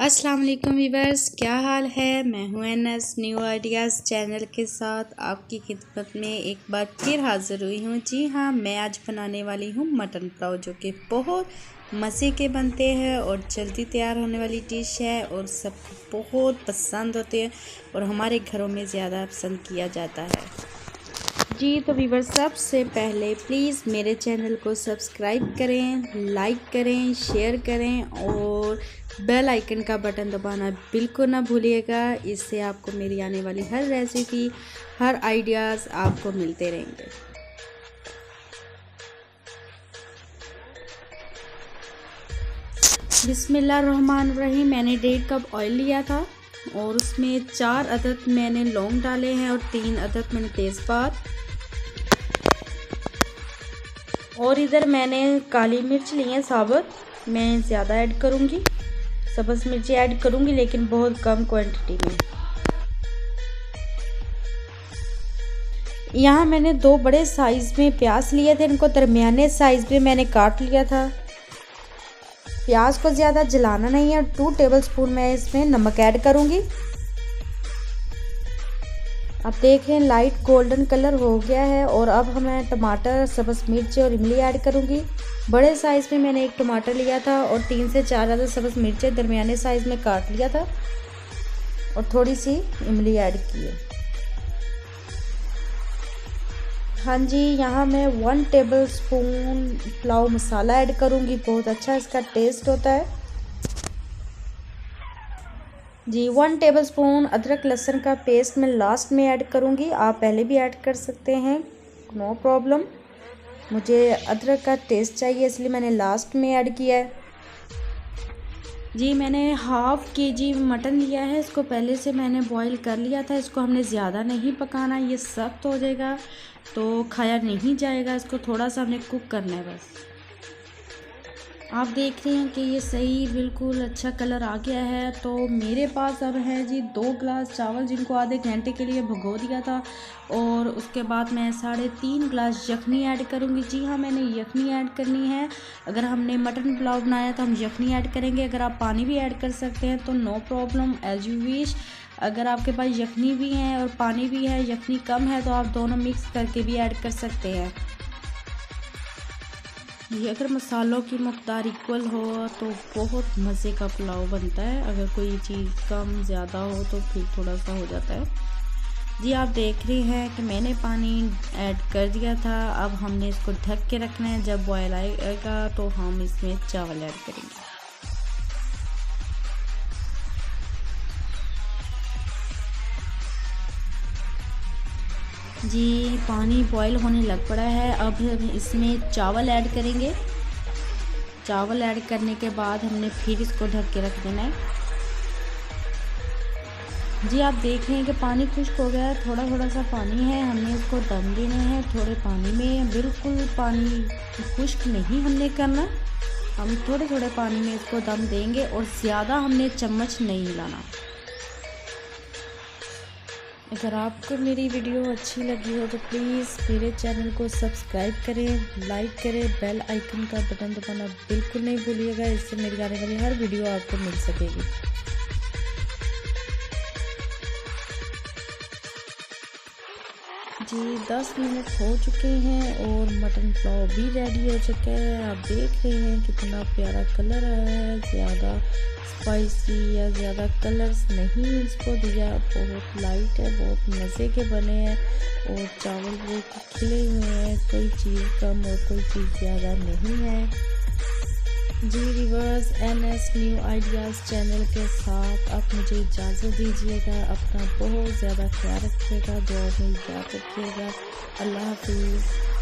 अस्सलाम वालेकुम व्यूअर्स, क्या हाल है। मैं हूं एनएस न्यू आइडियाज़ चैनल के साथ आपकी खिदमत में एक बार फिर हाज़िर हुई हूं। जी हाँ, मैं आज बनाने वाली हूं मटन पुलाव, जो कि बहुत मज़े के बनते हैं और जल्दी तैयार होने वाली डिश है और सबको बहुत पसंद होते हैं और हमारे घरों में ज़्यादा पसंद किया जाता है। जी तो व्यूअर्स, सबसे पहले प्लीज़ मेरे चैनल को सब्सक्राइब करें, लाइक करें, शेयर करें और बेल आइकन का बटन दबाना बिल्कुल ना भूलिएगा। इससे आपको मेरी आने वाली हर रेसिपी, हर आइडियाज़ आपको मिलते रहेंगे। बिस्मिल्लाहिर्रहमानिर्रहीम। मैंने 1.5 कप ऑयल लिया था और उसमें 4 अदद मैंने लौंग डाले हैं और 3 अदद मैंने तेज़पात, और इधर मैंने काली मिर्च ली है साबुत। मैं ज़्यादा ऐड करूँगी, सब्ज़ मिर्ची ऐड करूँगी लेकिन बहुत कम क्वांटिटी में। यहाँ मैंने 2 बड़े साइज़ में प्याज लिए थे, इनको दरमियाने साइज़ में मैंने काट लिया था। प्याज को ज़्यादा जलाना नहीं है। 2 टेबलस्पून मैं इसमें नमक ऐड करूँगी। आप देख रहे हैं लाइट गोल्डन कलर हो गया है। और अब मैं टमाटर, सब्ज़ मिर्च और इमली ऐड करूँगी। बड़े साइज़ में मैंने 1 टमाटर लिया था और 3 से 4 अदद सब्ज़ मिर्चें दरमियाने साइज़ में काट लिया था और थोड़ी सी इमली ऐड की है। हाँ जी, यहाँ मैं 1 टेबलस्पून पुलाव मसाला ऐड करूँगी। बहुत अच्छा इसका टेस्ट होता है। जी 1 टेबलस्पून अदरक लहसुन का पेस्ट मैं लास्ट में ऐड करूँगी। आप पहले भी ऐड कर सकते हैं, नो प्रॉब्लम। मुझे अदरक का टेस्ट चाहिए इसलिए मैंने लास्ट में ऐड किया है। जी मैंने हाफ़ केजी मटन लिया है। इसको पहले से मैंने बॉईल कर लिया था। इसको हमने ज़्यादा नहीं पकाना, ये सख्त हो जाएगा तो खाया नहीं जाएगा। इसको थोड़ा सा हमने कुक करना है बस। आप देख रहे हैं कि ये सही बिल्कुल अच्छा कलर आ गया है। तो मेरे पास अब है जी 2 गिलास चावल, जिनको आधे घंटे के लिए भिगो दिया था। और उसके बाद मैं 3.5 गिलास यखनी ऐड करूँगी। जी हाँ, मैंने यखनी ऐड करनी है। अगर हमने मटन पुलाव बनाया तो हम यखनी ऐड करेंगे। अगर आप पानी भी ऐड कर सकते हैं तो no problem, as you wish. अगर आपके पास यखनी भी है और पानी भी है, यखनी कम है तो आप दोनों मिक्स करके भी ऐड कर सकते हैं। ये अगर मसालों की मकदार इक्वल हो तो बहुत मज़े का पुलाव बनता है। अगर कोई चीज़ कम ज़्यादा हो तो फिर थोड़ा सा हो जाता है। जी आप देख रहे हैं कि मैंने पानी ऐड कर दिया था। अब हमने इसको ढक के रखना है। जब बॉयल आएगा तो हम इसमें चावल ऐड करेंगे। जी पानी बॉईल होने लग पड़ा है। अब हम इसमें चावल ऐड करेंगे। चावल ऐड करने के बाद हमने फिर इसको ढक के रख देना है। जी आप देख रहे हैं कि पानी खुश्क हो गया है। थोड़ा थोड़ा सा पानी है, हमने इसको दम देना है थोड़े पानी में। बिल्कुल पानी खुश्क नहीं हमने करना, हम थोड़े थोड़े पानी में इसको दम देंगे और ज़्यादा हमने चम्मच नहीं हिलाना। अगर आपको मेरी वीडियो अच्छी लगी हो तो प्लीज़ मेरे चैनल को सब्सक्राइब करें, लाइक करें, बेल आइकन का बटन दबाना बिल्कुल नहीं भूलिएगा। इससे मेरी आने वाली हर वीडियो आपको मिल सकेगी। जी 10 मिनट हो चुके हैं और मटन पुलाव भी रेडी हो चुका है। आप देख रहे हैं कितना प्यारा कलर आया है। ज़्यादा स्पाइसी या ज़्यादा कलर्स नहीं इसको दिया, बहुत लाइट है, बहुत मज़े के बने हैं और चावल बहुत खिले हुए हैं। कोई चीज़ कम और कोई चीज़ ज़्यादा नहीं है। जी viewers, NS new ideas channel के साथ आप मुझे इजाज़त दीजिएगा। अपना बहुत ज़्यादा ख्याल रखिएगा, दुआ में याद रखिएगा। अल्लाह हाफिज़।